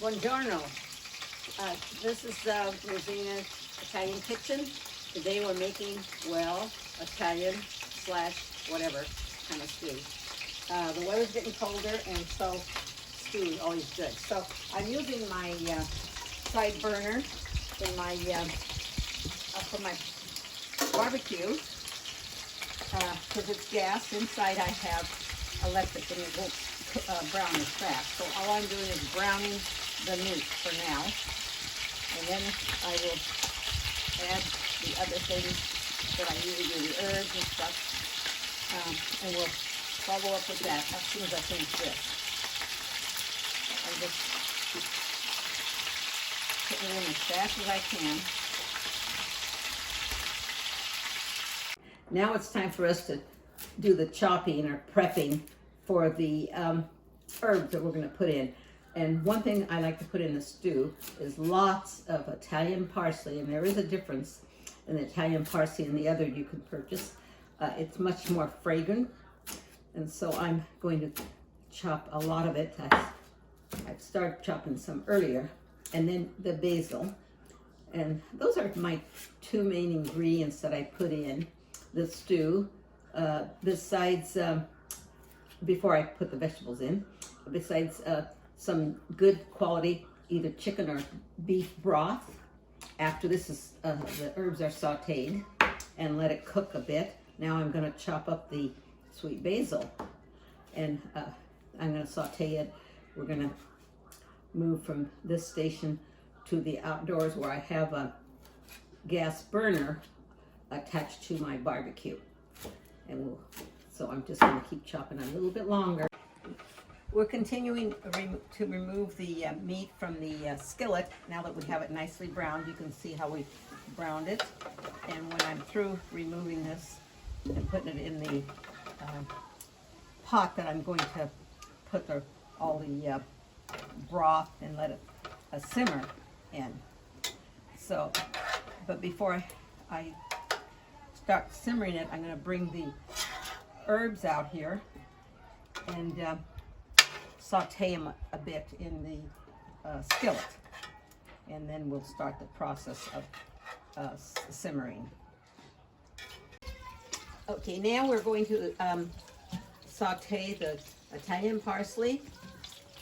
Buongiorno. This is Rosina's Italian kitchen. Today we're making, well, Italian slash whatever kind of stew. The weather's getting colder, and so stew is always good. So I'm using my side burner in my for my barbecue because it's gas. Inside I have electric, and it won't brown as fast. So all I'm doing is browning the meat for now, and then I will add the other things that I usually do, the herbs and stuff, and we'll follow up with that as soon as I finish this. I'm just putting it in as fast as I can. Now it's time for us to do the chopping or prepping for the herbs that we're going to put in. And one thing I like to put in the stew is lots of Italian parsley, and there is a difference in the Italian parsley and the other you can purchase. It's much more fragrant, and so I'm going to chop a lot of it. I've started chopping some earlier, and then the basil. And those are my two main ingredients that I put in the stew, besides before I put the vegetables in, besides some good quality either chicken or beef broth. After this is the herbs are sauteed and let it cook a bit. Now I'm going to chop up the sweet basil, and I'm going to saute it. We're going to move from this station to the outdoors where I have a gas burner attached to my barbecue, and so I'm just going to keep chopping a little bit longer. We're continuing to remove the meat from the skillet. Now that we have it nicely browned, you can see how we browned it. And when I'm through removing this and putting it in the pot that I'm going to put all the broth and let it simmer in. So, but before I start simmering it, I'm going to bring the herbs out here and saute them a bit in the skillet, and then we'll start the process of simmering. Okay, now we're going to saute the Italian parsley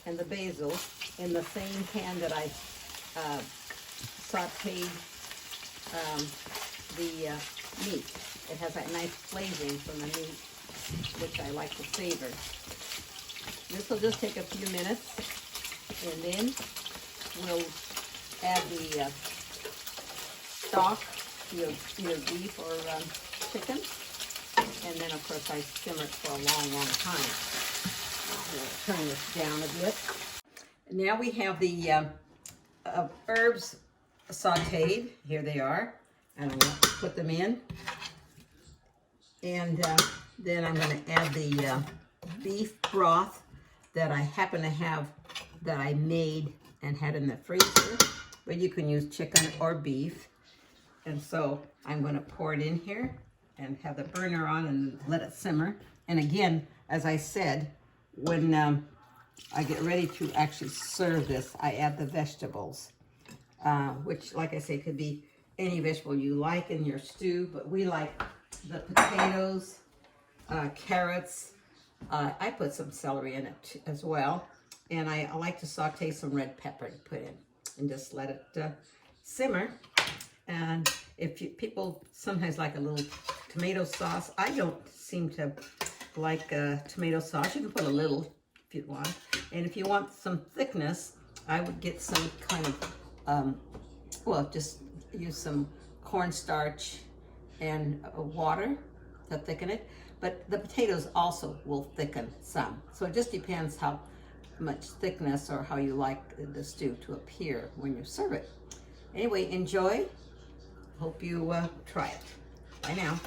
and the basil in the same pan that I sauteed the meat. It has that nice flavoring from the meat, which I like to savor. This will just take a few minutes, and then we'll add the stock, either beef or chicken, and then of course I simmer it for a long time. We'll turn this down a bit. Now we have the herbs sauteed. Here they are, and I'm going to put them in, and then I'm going to add the beef broth that I happen to have, that I made and had in the freezer, but you can use chicken or beef. And so I'm going to pour it in here and have the burner on and let it simmer. And again, as I said, when I get ready to actually serve this, I add the vegetables, which, like I say, could be any vegetable you like in your stew, but we like the potatoes, carrots. I put some celery in it as well, and I like to saute some red pepper to put in and just let it simmer. And if people sometimes like a little tomato sauce, I don't seem to like tomato sauce. You can put a little if you want, and if you want some thickness, I would get some kind of well, just use some cornstarch and water to thicken it. But the potatoes also will thicken some. So it just depends how much thickness or how you like the stew to appear when you serve it. Anyway, enjoy. Hope you try it. Bye now.